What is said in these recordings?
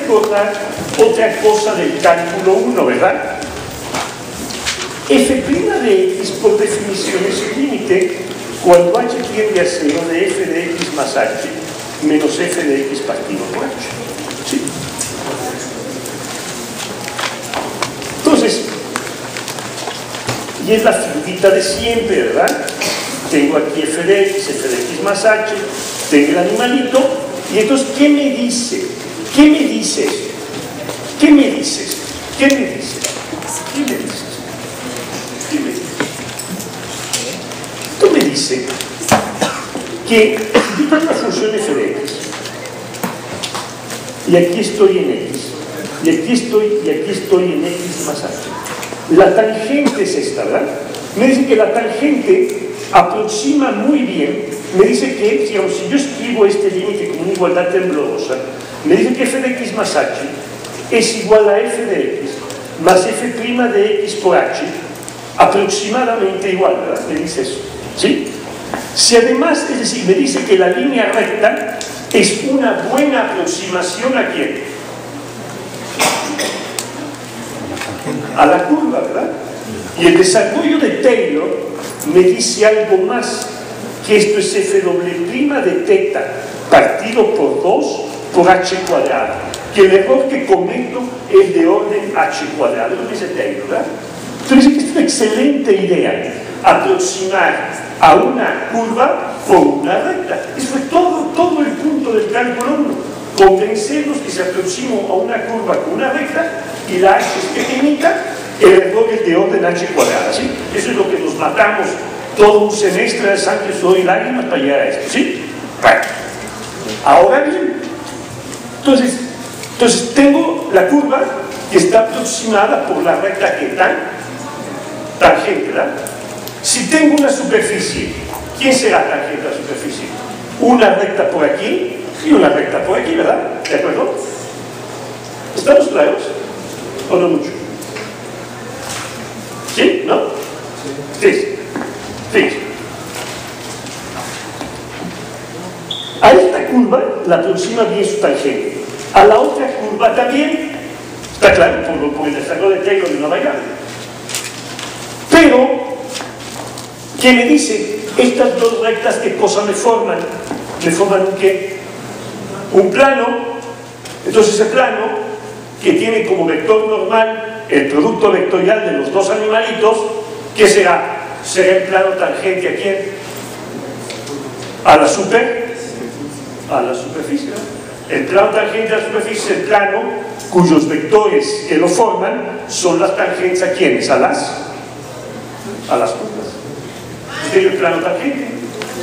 recordar otra cosa del cálculo 1, ¿verdad? F' de x por definición es el límite cuando h tiende a 0 de f de x más h menos f de x partido por h. ¿Sí? Entonces, y es la figurita de siempre, ¿verdad? Tengo aquí f de x más h, tengo el animalito, y entonces, ¿qué me dice? ¿Qué me dice esto? ¿Qué me dice esto? ¿Qué me dice? ¿Qué me dice? ¿Qué me dice? Esto me dice que yo tengo una función f de x, y aquí estoy en x, y aquí estoy en x más h. La tangente es esta, ¿verdad? Me dice que la tangente aproxima muy bien, me dice que, digamos, si yo escribo este límite como una igualdad temblorosa, me dice que f de x más h es igual a f de x más f' de x por h, aproximadamente igual, ¿verdad? Me dice eso, ¿sí? Si además, es decir, me dice que la línea recta es una buena aproximación ¿a quién? A la curva, ¿verdad? Y el desarrollo de Taylor me dice algo más, que esto es f' de teta partido por 2 por h cuadrado, que el error que cometo es de orden h cuadrado, lo dice Taylor, ¿verdad? Entonces dice que es una excelente idea aproximar a una curva por una recta. Eso fue todo el punto del cálculo 1, convencernos que se aproximó a una curva con una recta y la h es pequeñita, el error es de orden h cuadrada, ¿sí? Eso es lo que nos matamos todo un semestre de sangre, sudor y lágrimas para llegar a esto, ¿sí? Bueno, ahora bien, entonces tengo la curva que está aproximada por la recta que tangente, ¿verdad? Si tengo una superficie, ¿quién será tangente a la superficie? Una recta por aquí y una recta por aquí, ¿verdad? ¿De acuerdo? ¿Estamos claros? ¿O no mucho? ¿Sí? ¿No? Sí. Sí. A esta curva la aproxima bien su tangente. A la otra curva también. Está claro, por el desarrollo de Taylor de una variable. Pero, ¿qué me dice? Estas dos rectas, ¿qué cosa me forman? ¿Me forman un qué? Un plano. Entonces ese plano, que tiene como vector normal el producto vectorial de los dos animalitos, ¿qué será? Será el plano tangente ¿a quién? A la superficie, ¿no? El plano tangente a la superficie es el plano cuyos vectores que lo forman son las tangentes ¿a quiénes? A las curvas. Este es el plano tangente.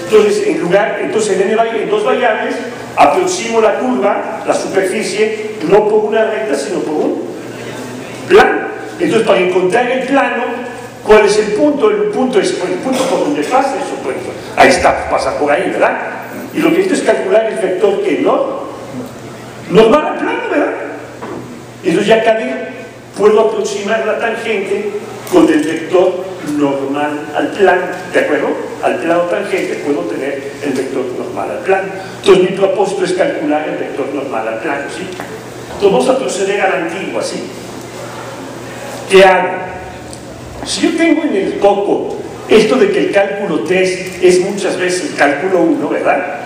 Entonces, en dos variables aproximo la curva, la superficie, no por una recta, sino por un plano. Entonces, para encontrar el plano, ¿cuál es el punto? El punto es el punto por donde pasa eso. Pues, ahí está, pasa por ahí, ¿verdad? Y lo que esto es calcular el vector que normal al plano, ¿verdad? Entonces ya acá puedo aproximar la tangente con el vector normal al plano, ¿de acuerdo? Al plano tangente puedo tener el vector normal al plano. Entonces mi propósito es calcular el vector normal al plano, ¿sí? Entonces vamos a proceder a la antigua, ¿sí? ¿Qué hago? Si yo tengo en el coco esto de que el cálculo 3 es muchas veces el cálculo 1, ¿verdad?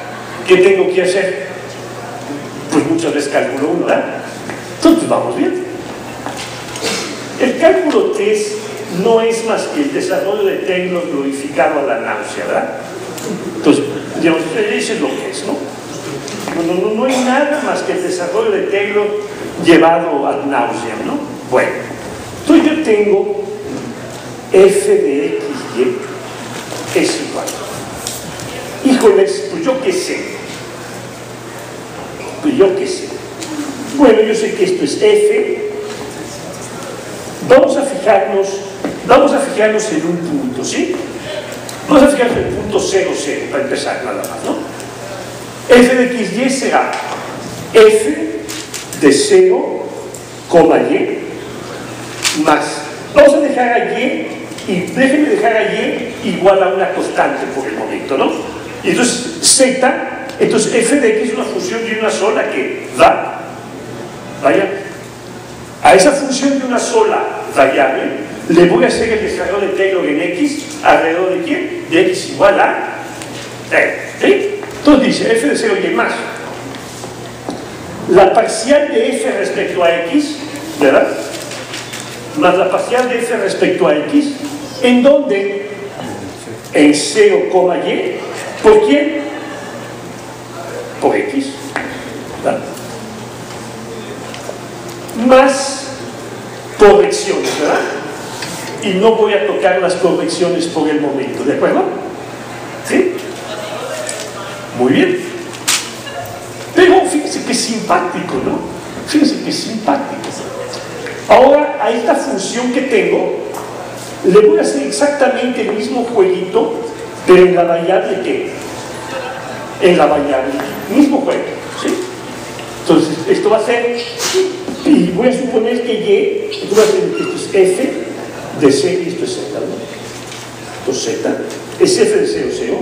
¿Qué tengo que hacer? Pues muchas veces cálculo 1, ¿verdad? Entonces vamos bien. El cálculo 3 no es más que el desarrollo de Taylor glorificado a la náusea, ¿verdad? Entonces, digamos, eso es lo que es, ¿no? No hay nada más que el desarrollo de Taylor llevado a náusea, ¿no? Bueno, entonces yo tengo f de x, y es igual. Híjoles, pues yo qué sé. Bueno, yo sé que esto es f. Vamos a fijarnos en un punto, ¿sí? Vamos a fijarnos en el punto 0, 0, para empezar nada más, ¿no? F de x, y será f de 0, y más. Vamos a dejar a y, déjenme dejar a y igual a una constante por el momento, ¿no? Y entonces z, entonces f de x es una función de una sola que va Vaya, a esa función de una sola variable le voy a hacer el desarrollo de Taylor en X, ¿alrededor de quién? De X igual a ¿sí? Entonces dice f de 0 y más la parcial de f respecto a X, ¿verdad? Más la parcial de f respecto a X, ¿en dónde? En 0, y. ¿Por quién? Por X, ¿verdad? Más correcciones, ¿verdad? Y no voy a tocar las correcciones por el momento, ¿de acuerdo? ¿Sí? Muy bien. Pero fíjense que es simpático, ¿no? Fíjense que es simpático. Ahora, a esta función que tengo, le voy a hacer exactamente el mismo jueguito, pero en la variable ¿qué? En la variable, mismo juego, ¿sí? Entonces, esto va a ser, y voy a suponer que y, esto va a ser, esto es f de 0 y esto es z, ¿no? Esto es z, es f de 0, 0,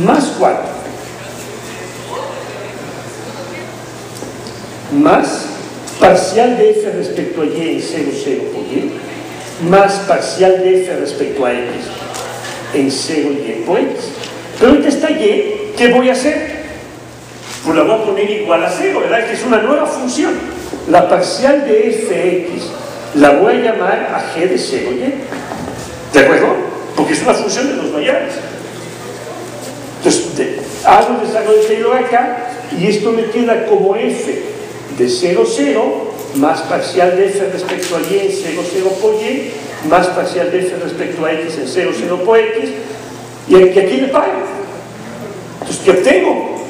más 4. Más parcial de f respecto a y en 0, 0 por y, más parcial de f respecto a x en 0 y por x. Pero ahorita está y, ¿qué voy a hacer? Pues la voy a poner igual a 0, ¿verdad? Que es una nueva función. La parcial de fx la voy a llamar a g de 0 y. ¿De acuerdo? Porque es una función de dos variables. Entonces, hago el desarrollo de Taylor acá y esto me queda como f de 0, 0, más parcial de f respecto a y en 0, 0 por y, más parcial de f respecto a x en 0, 0 por x, y aquí le paro. Entonces, ¿qué obtengo?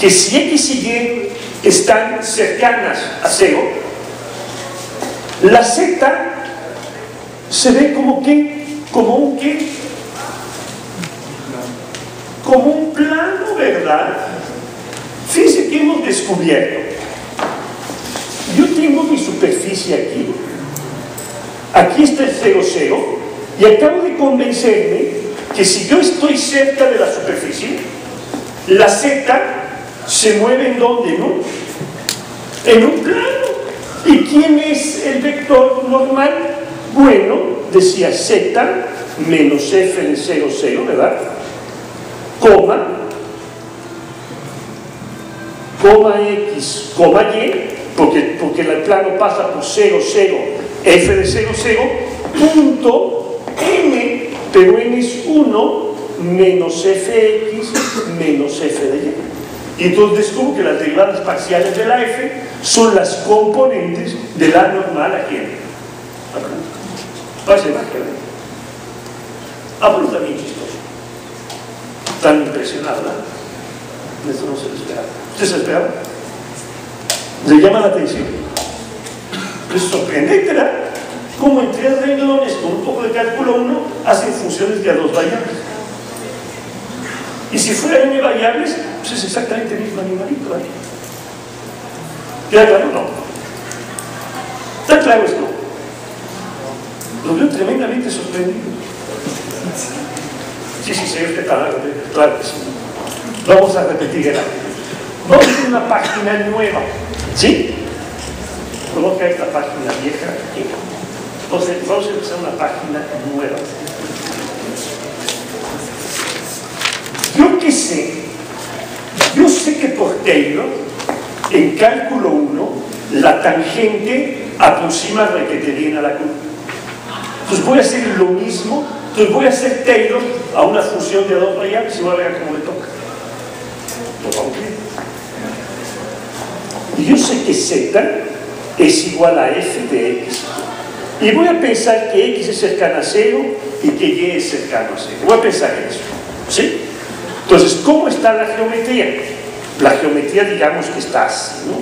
Que si x y y están cercanas a 0, la z se ve como ¿qué? Como un ¿qué? Como un plano, ¿verdad? Fíjense que hemos descubierto. Yo tengo mi superficie aquí. Aquí está el 0, 0. Y acabo de convencerme que si yo estoy cerca de la superficie, la z se mueve ¿en dónde, no? En un plano. ¿Y quién es el vector normal? Bueno, decía z menos f de 0, 0, ¿verdad? Coma x, y, porque el plano pasa por 0, 0, f de 0, 0, punto n, pero n es 1 menos fx menos f de y. Y entonces descubro que las derivadas parciales de la f son las componentes de la normal aquí. Parece más que ver. Pero está bien chistoso. Tan impresionado, ¿verdad? Esto no se lo esperaba. ¿Usted se esperaba? ¿Le llama la atención? Es sorprendente, ¿verdad? Como en 3 renglones con un poco de cálculo 1 hacen funciones de a 2 variables. Y si fueran n variables, pues es exactamente el mismo animalito aquí. ¿Queda claro? No. ¿Está claro esto? Lo veo tremendamente sorprendido. Sí, se ve claro que sí. Vamos a repetir el arte. Vamos a hacer una página nueva. ¿Sí? Coloca esta página vieja aquí. Entonces, vamos a empezar una página nueva. Yo sé que por Taylor, en cálculo 1, la tangente aproxima requete bien a la curva. Entonces voy a hacer lo mismo. Entonces voy a hacer Taylor a una función de 2 variables y voy a ver cómo le toca. Y yo sé que z es igual a f de x. Y voy a pensar que x es cercano a 0 y que y es cercano a 0. Voy a pensar en eso. ¿Sí? Entonces, ¿cómo está la geometría? La geometría, digamos que está así, ¿no?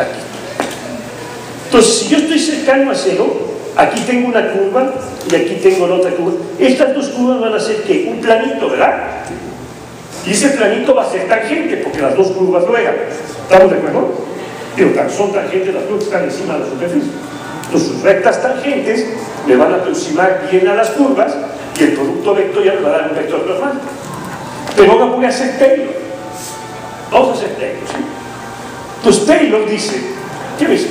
Aquí. Entonces, si yo estoy cercano a 0, aquí tengo una curva y aquí tengo la otra curva. Estas dos curvas van a ser ¿qué? Un planito, ¿verdad? Y ese planito va a ser tangente, porque las dos curvas lo eran. ¿Estamos de acuerdo? Pero son tangentes, las curvas están encima de la superficie. Entonces, sus rectas tangentes le van a aproximar bien a las curvas y el producto vectorial va a dar un vector normal. Pero ahora voy a hacer Taylor. Vamos a hacer Taylor, ¿sí? Pues Taylor dice, ¿qué ves?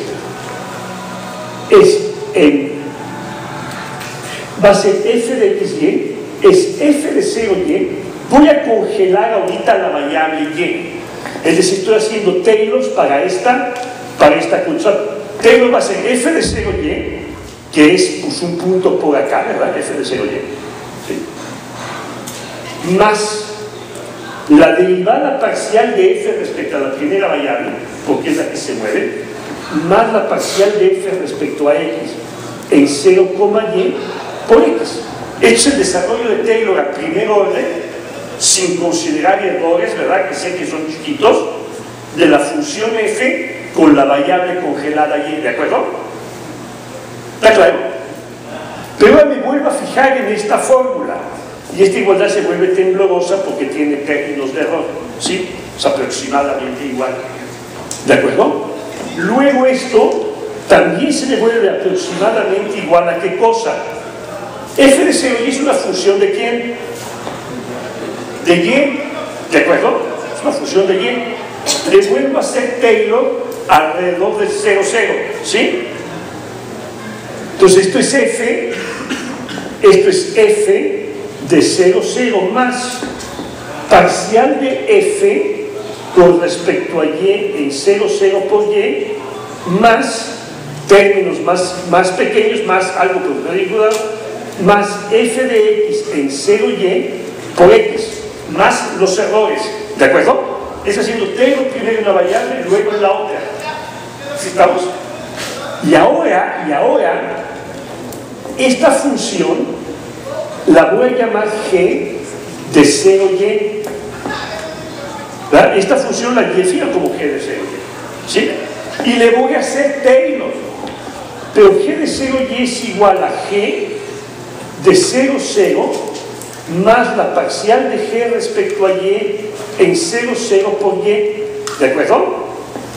Va a ser f de xy, es f de 0y, voy a congelar ahorita la variable y. Es decir, estoy haciendo Taylors para esta cosa. Taylor va a ser f de 0y, que es pues, un punto por acá, ¿verdad? F de 0y. ¿Sí? Más la derivada parcial de f respecto a la primera variable, porque es la que se mueve, más la parcial de f respecto a x en 0, y por x. Este es el desarrollo de Taylor a primer orden, sin considerar errores, ¿verdad? Que sé que son chiquitos, de la función f con la variable congelada y, ¿de acuerdo? ¿Está claro? Pero ahora me vuelvo a fijar en esta fórmula, y esta igualdad se vuelve temblorosa porque tiene términos de error, ¿sí? Es aproximadamente igual, ¿de acuerdo? Luego esto también se le vuelve aproximadamente igual a ¿qué cosa? F de 0y es una función de ¿quién? De y, ¿de acuerdo? Es una función de y. Le vuelvo a hacer Taylor alrededor del 0, 0, ¿sí? Entonces esto es f de 0, 0 más parcial de f con respecto a y en 0, 0 por y, más términos más pequeños, más algo perpendicular, más f de x en 0y por x, más los errores, ¿de acuerdo? Es haciendo Taylor primero en una variable y luego en la otra. ¿Sí estamos? Y ahora esta función la voy a llamar g de 0y. ¿Verdad? Esta función la defino como g de 0y, ¿sí? Y le voy a hacer Taylor, pero g de 0y es igual a g de 0, 0 más la parcial de g respecto a y en 0, 0 por y, ¿de acuerdo?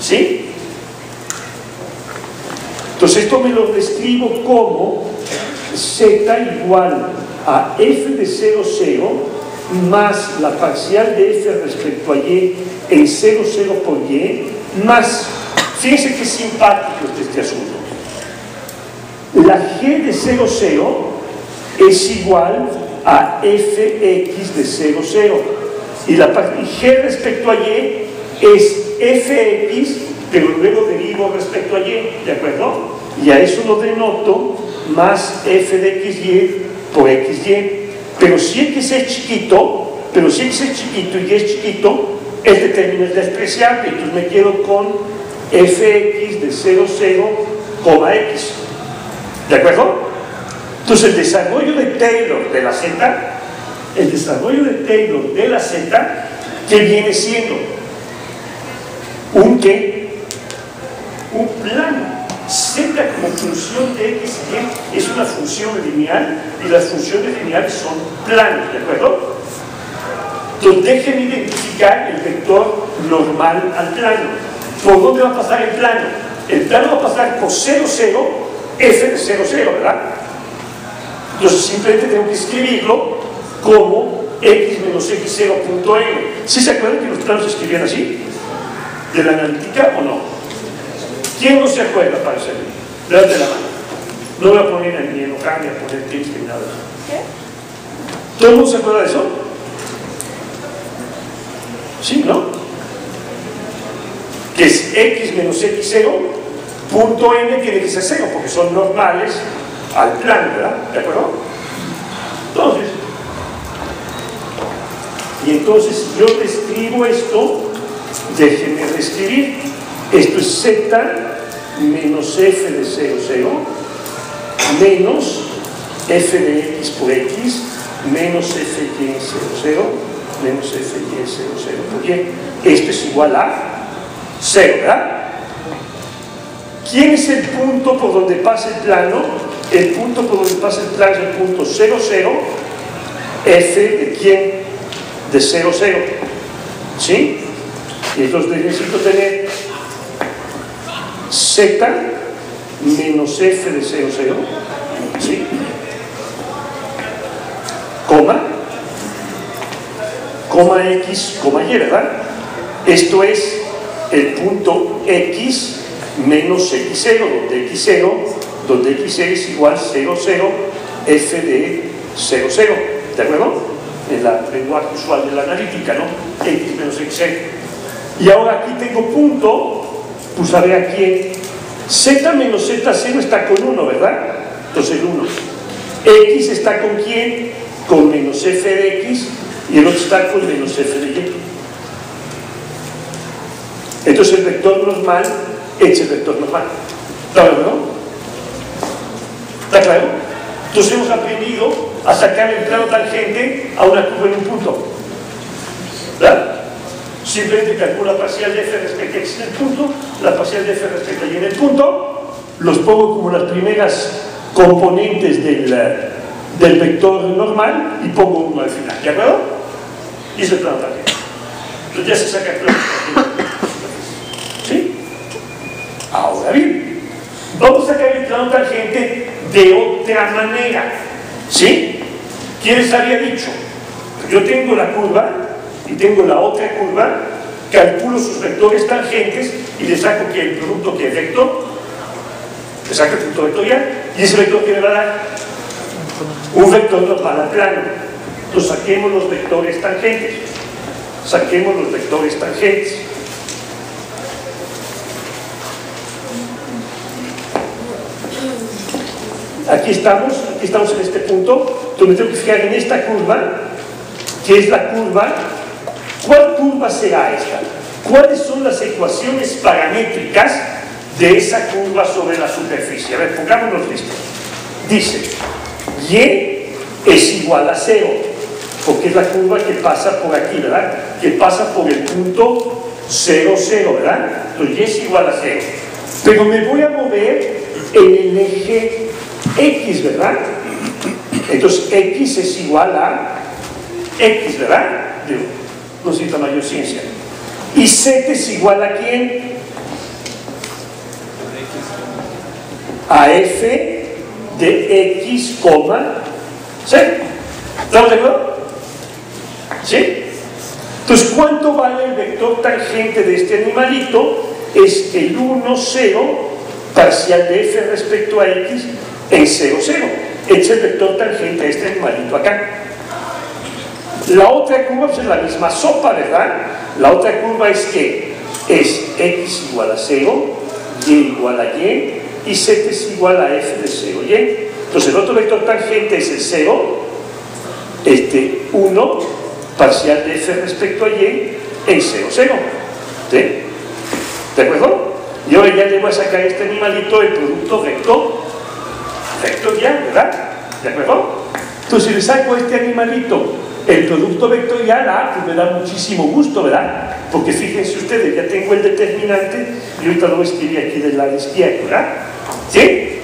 ¿Sí? Entonces esto me lo describo como z igual a f de 0, 0 más la parcial de f respecto a y en 0, 0 por y, más, fíjense que simpático este asunto, la g de 0, 0 es igual a fx de 0, 0 y g respecto a y es fx, pero luego derivo respecto a y, ¿de acuerdo? Y a eso lo denoto más f de xy por xy. Pero si x es chiquito, y es chiquito, este término es despreciable, entonces me quedo con fx de 0, 0, x. ¿De acuerdo? Entonces el desarrollo de Taylor de la z, ¿qué viene siendo? ¿Un qué? Un plano. Z como función de x y es una función lineal y las funciones lineales son planos, ¿de acuerdo? Entonces déjenme identificar el vector normal al plano. ¿Por dónde va a pasar el plano? El plano va a pasar por 0, 0, f de 0, 0, ¿verdad? Entonces simplemente tengo que escribirlo como x menos x0 punto n. ¿Sí se acuerdan que los planos se escribían así? ¿De la analítica o no? ¿Quién no se acuerda para servir? Levante la mano. No voy a poner ni enojar ni a poner tips ni nada. ¿Qué? ¿Todo el mundo se acuerda de eso? ¿Sí, no? Que es x menos x0 punto n tiene que ser 0 porque son normales al plano, ¿verdad? ¿De acuerdo? Entonces yo describo esto, déjenme reescribir. Esto es z menos f de 0, 0 menos f de x por x menos f y en 0, 0 menos f y en 0, 0 por y. Esto es igual a 0, ¿verdad? ¿Quién es el punto por donde pasa el plano? El punto por donde pasa el plano es el punto 0, 0 f de quién? De 0, 0, ¿sí? Y entonces necesito tener z menos f de 0, 0, ¿sí? Coma x, y, ¿verdad? Esto es el punto X menos X0, donde X0 es igual 0, 0, F de 0, 0, ¿de acuerdo? En la lenguaje usual de la analítica, ¿no? X menos X0. Y ahora aquí tengo punto, pues a ver aquí, Z menos Z0 está con 1, ¿verdad? Entonces el 1. X está con quién? Con menos F de X, y el otro está con menos F de Y. Entonces el vector normal es el vector normal. ¿Está claro, no? ¿Está claro? Entonces hemos aprendido a sacar el plano tangente a una curva en un punto. ¿Verdad? Simplemente calculo la parcial de F respecto a X en el punto, la parcial de F respecto a Y en el punto, los pongo como las primeras componentes del vector normal y pongo uno al final. ¿De acuerdo? Y es el plano tangente. Entonces ya se saca el plano tangente. ¿Sí? Ahora bien, vamos a sacar el plano tangente de otra manera. ¿Sí? ¿Quién les había dicho? Yo tengo la curva y tengo la otra curva, calculo sus vectores tangentes y le saco que el producto que es recto, le saco el punto vectorial y ese vector que me va a dar un vector normal al plano. Entonces saquemos los vectores tangentes. Saquemos los vectores tangentes. Aquí estamos en este punto, donde tengo que fijar en esta curva, que es la curva. ¿Cuál curva será esta? ¿Cuáles son las ecuaciones paramétricas de esa curva sobre la superficie? A ver, pongámonos listos. Dice, Y es igual a 0, porque es la curva que pasa por aquí, ¿verdad? Que pasa por el punto 0, 0, ¿verdad? Entonces Y es igual a 0. Pero me voy a mover en el eje X, ¿verdad? Entonces X es igual a X, ¿verdad? No necesita mayor ciencia. ¿Y Z es igual a quién? A F de X, Z. ¿Estamos de acuerdo? ¿Sí? Entonces, ¿cuánto vale el vector tangente de este animalito? Es el 1, 0, parcial de F respecto a X en 0, 0. Es el vector tangente de este animalito acá. La otra curva pues, es la misma sopa, ¿verdad? La otra curva es que es X igual a 0, Y igual a Y, y Z es igual a F de 0, Y. Entonces el otro vector tangente es el 0, 1, parcial de F respecto a Y, en 0, 0. ¿Sí? ¿De acuerdo? Y ahora ya le voy a sacar a este animalito el producto vectorial, ¿verdad? ¿De acuerdo? Entonces si le saco a este animalito el producto vectorial, pues me da muchísimo gusto, ¿verdad? Porque fíjense ustedes, ya tengo el determinante y ahorita lo escribí aquí del lado izquierdo, ¿verdad? ¿Sí?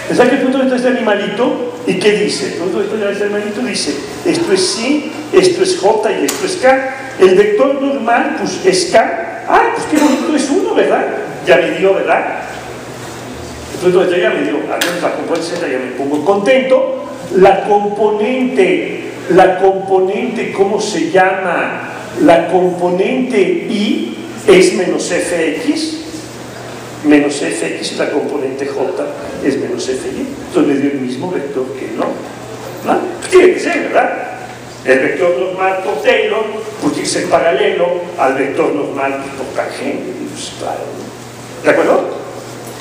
Le saco el producto vectorial de este animalito y ¿qué dice? El producto vectorial de este animalito dice, esto es psi, esto es j y esto es k. El vector normal, pues es k. Ah, pues qué bonito es 1, ¿verdad? Ya me dio, ¿verdad? El producto vectorial ya me dio, al menos la componente z ya me pongo contento. La componente, ¿cómo se llama? La componente I es menos fx. Menos fx y la componente j es menos fy. Entonces me dio el mismo vector que no. ¿No? Pues tiene que ser, ¿verdad? El vector normal por Taylor, pues tiene que ser paralelo al vector normal por tangente. Pues claro. ¿De acuerdo?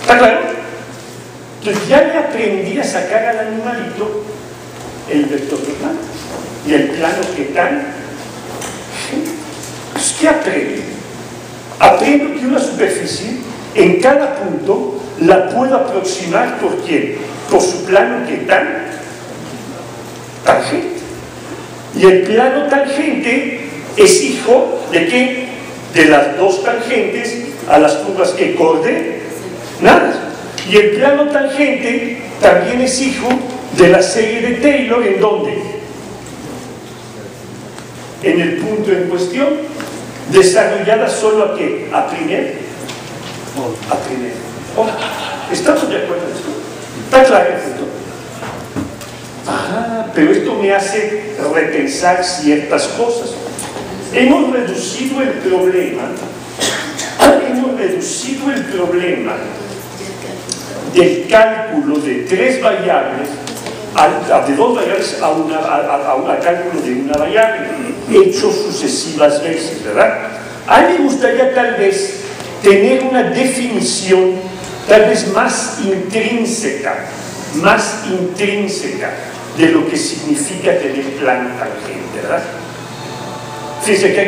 ¿Está claro? Entonces ya le aprendí a sacar al animalito el vector normal y el plano que tal. Pues, ¿qué aprendo? Aprendo que una superficie en cada punto la puedo aproximar por quién, por su plano que tal, tangente. Y el plano tangente es hijo de qué? De las dos tangentes a las curvas que coordenadas. Y el plano tangente también es hijo de la serie de Taylor. ¿En dónde? En el punto en cuestión, desarrollada solo a qué? A primer. A primer. ¿Estamos de acuerdo en esto? ¿Está claro el punto? Pero esto me hace repensar ciertas cosas. Hemos reducido el problema reducido el problema del cálculo de 3 variables, de 2 variables a cálculo de una variable, hecho sucesivas veces, ¿verdad? A mí me gustaría tal vez tener una definición tal vez más intrínseca de lo que significa tener plano tangente, ¿verdad? Fíjense que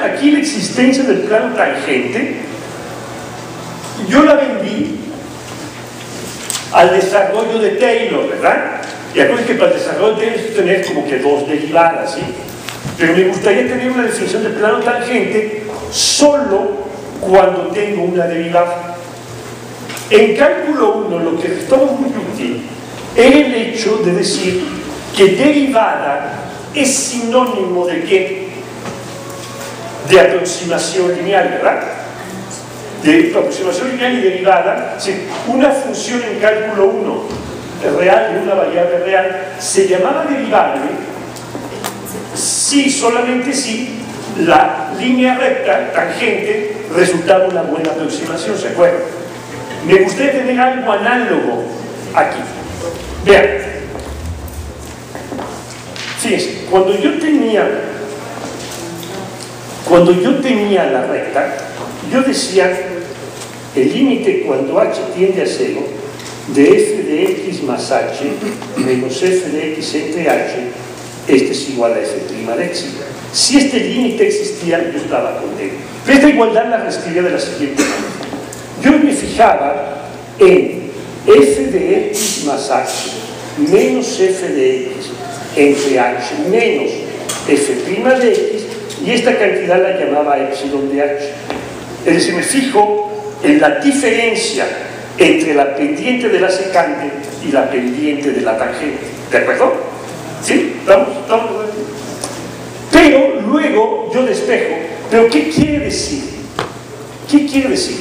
aquí la existencia del plano tangente, yo la vendí al desarrollo de Taylor, ¿verdad? Y acuérdense que para el desarrollo de Taylor hay que tener como que 2 derivadas, ¿sí? Pero me gustaría tener una definición del plano tangente solo cuando tengo una derivada. En cálculo 1 lo que resultaba muy útil era el hecho de decir que derivada es sinónimo de ¿qué? De aproximación lineal, ¿verdad? De aproximación lineal y derivada, ¿sí? Una función en cálculo 1 real de una variable real se llamaba derivable si, solamente si la línea recta tangente resultaba una buena aproximación, ¿se acuerdan? Me gustaría tener algo análogo aquí. Vean, fíjense, cuando yo tenía la recta, yo decía el límite cuando h tiende a 0 de f de x más h menos f de x entre h, este es igual a f' de x. Si este límite existía, yo estaba contento. Pero esta igualdad la reescribía de la siguiente manera. Yo me fijaba en f de x más h menos f de x entre h menos f' de x, y esta cantidad la llamaba epsilon de h. Es decir, me fijo en la diferencia entre la pendiente de la secante y la pendiente de la tangente. ¿De acuerdo? ¿Sí? ¿Estamos? Pero luego yo despejo. ¿Pero qué quiere decir? ¿Qué quiere decir?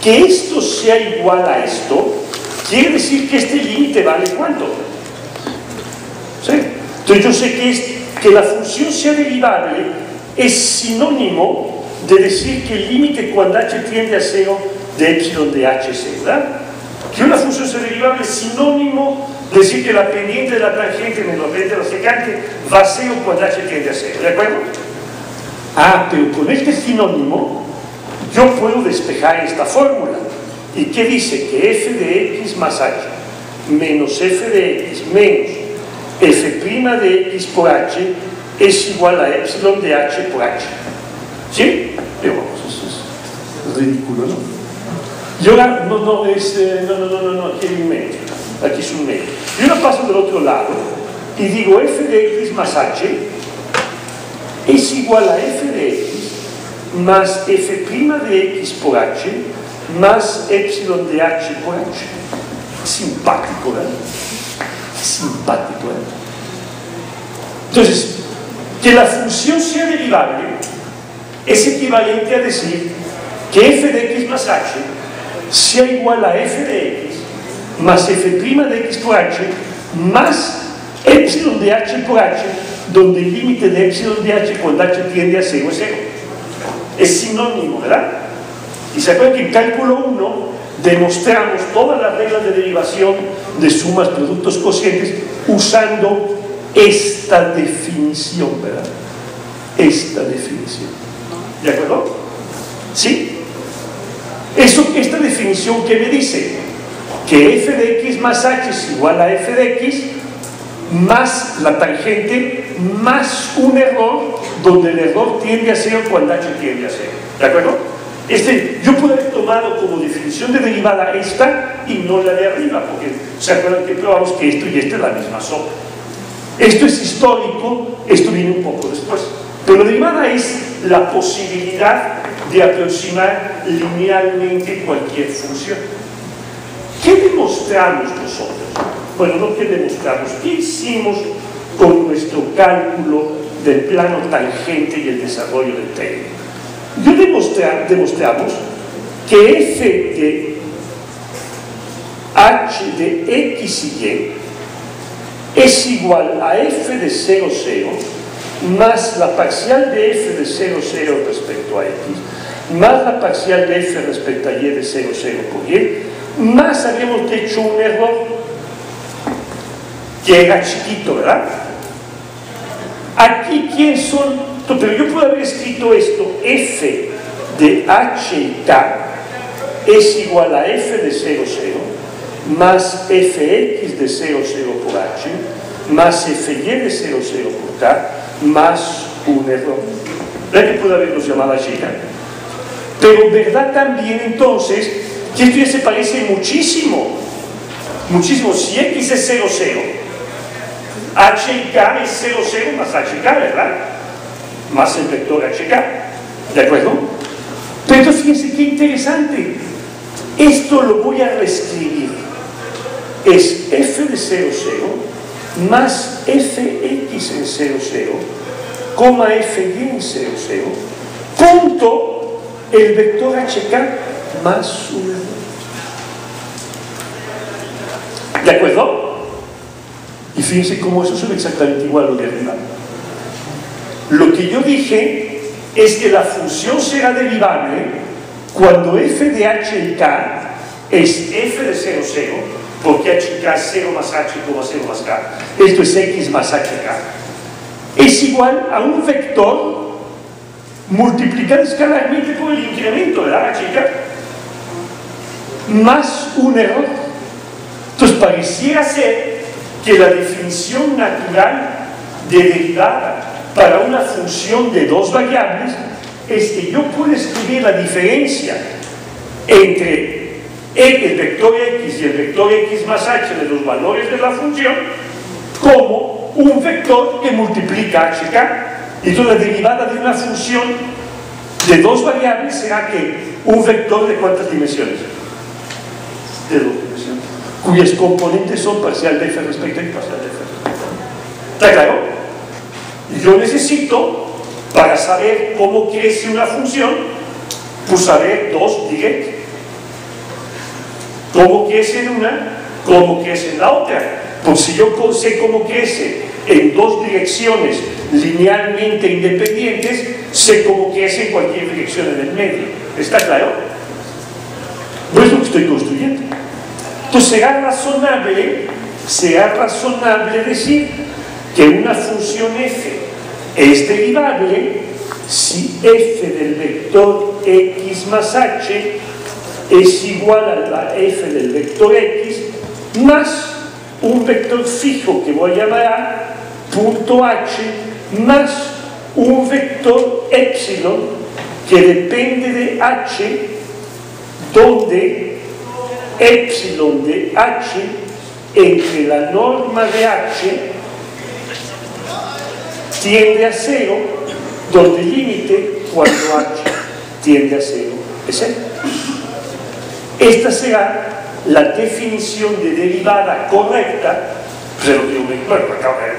Que esto sea igual a esto quiere decir que este límite vale ¿cuánto? ¿Sí? Entonces yo sé que la función sea derivable es sinónimo de decir que el límite cuando h tiende a 0 de epsilon de h es, ¿verdad? Que una función sea derivable es sinónimo de decir que la pendiente de la tangente menos la pendiente de la secante va a 0 cuando h tiende a 0, ¿de acuerdo? Pero con este sinónimo yo puedo despejar esta fórmula. ¿Y qué dice? Que f de x más h menos f de x menos f' de x por h es igual a epsilon de h por h. ¿Sí? Pero vamos, eso es ridículo, ¿no? Y ahora, no, aquí hay un medio. Aquí es un medio. Yo lo paso del otro lado y digo f de x más h es igual a f de x más f' de x por h más epsilon de h por h. Simpático, ¿verdad? Simpático, ¿verdad? Entonces, que la función sea derivable es equivalente a decir que f de x más h sea igual a f de x más f' de x por h más epsilon de h por h, donde el límite de epsilon de h cuando h tiende a 0 es 0. Es sinónimo, ¿verdad? Y se acuerdan que en cálculo 1 demostramos todas las reglas de derivación de sumas, productos, cocientes usando esta definición, ¿verdad? Esta definición. ¿De acuerdo? ¿Sí? Esta definición, ¿qué me dice? Que f de x más h es igual a f de x más la tangente más un error donde el error tiende a 0 cuando h tiende a 0. ¿De acuerdo? Yo puedo haber tomado como definición de derivada esta y no la de arriba, porque se acuerdan que probamos que esto y esta es la misma sopa. Esto es histórico, esto viene un poco después. Pero la derivada es la posibilidad de aproximar linealmente cualquier función. ¿Qué demostramos nosotros? Bueno, no qué demostramos, ¿qué hicimos con nuestro cálculo del plano tangente y el desarrollo del Taylor? Demostramos que f de h de x y y es igual a f de 0, 0 más la parcial de f de 0, 0 respecto a x más la parcial de f respecto a y de 0, 0 por y, más habíamos hecho un error que era chiquito, ¿verdad? Aquí, ¿quién son? Pero yo puedo haber escrito esto: f de h y k es igual a f de 0, 0 más fx de 0, 0 por h más fy de 0, 0 por k más un error. ¿Verdad que puedo haberlos llamado así? Pero verdad también entonces que esto ya se parece muchísimo, muchísimo. Si x es 0, 0, h y k es 0, 0 más h y k, ¿verdad? Más el vector hk, ¿de acuerdo? Pero entonces fíjense qué interesante. Esto lo voy a reescribir. Es f de 0, 0 más fx en 0, 0 coma fy en 0, 0 punto el vector hk más 1. ¿De acuerdo? Y fíjense cómo eso son exactamente igual a lo de arriba. Lo que yo dije es que la función será derivable cuando f de h y k es f de 0, 0, porque h y k es 0 más h, 0 más k. Esto es x más hk. Es igual a un vector multiplicado escalarmente por el incremento, ¿verdad? H y k. Más un error. Entonces pareciera ser que la definición natural de derivada para una función de dos variables es que yo puedo escribir la diferencia entre el vector x y el vector x más h de los valores de la función como un vector que multiplica hk. Entonces la derivada de una función de dos variables será que un vector de ¿cuántas dimensiones? De dos dimensiones, cuyas componentes son parcial de f respecto a y parcial de f respecto a. ¿Está claro? Yo necesito, para saber cómo crece una función, pues saber dos directos. Cómo crece en una, cómo crece en la otra. Pues si yo sé cómo crece en dos direcciones linealmente independientes, sé cómo crece en cualquier dirección en el medio. ¿Está claro? No es lo que estoy construyendo. Entonces será razonable decir que una función f es derivable si f del vector x más h es igual a la f del vector x más un vector fijo que voy a llamar a punto h más un vector epsilon que depende de h, donde epsilon de h entre la norma de h tiende a 0, donde el límite cuando h tiende a 0 es 0. Esta será la definición de derivada correcta, pero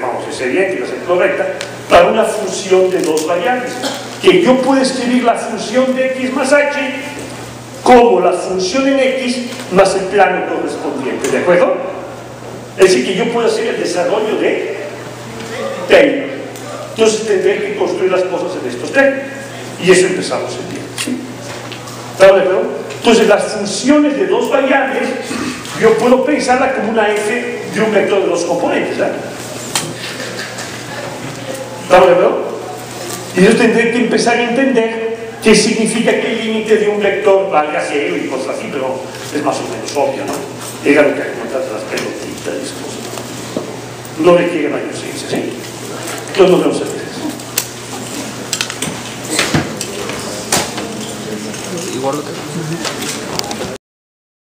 vamos, es evidente que va a ser correcta, para una función de dos variables. Que yo puedo escribir la función de x más h como la función en x más el plano correspondiente, ¿de acuerdo? Es decir, que yo puedo hacer el desarrollo de Taylor. Entonces tendré que construir las cosas en estos términos. Y eso empezamos el día. ¿Sí? ¿Está de acuerdo? Entonces las funciones de dos variables, yo puedo pensarla como una f de un vector de dos componentes. ¿Está de acuerdo? Y yo tendré que empezar a entender qué significa que el límite de un vector valga 0 y cosas así, pero es más o menos obvio, ¿no? Era lo que encontraste las pelotitas y cosas. No requiere mayor ciencia, ¿sí? Entonces nos vemos en igual lo que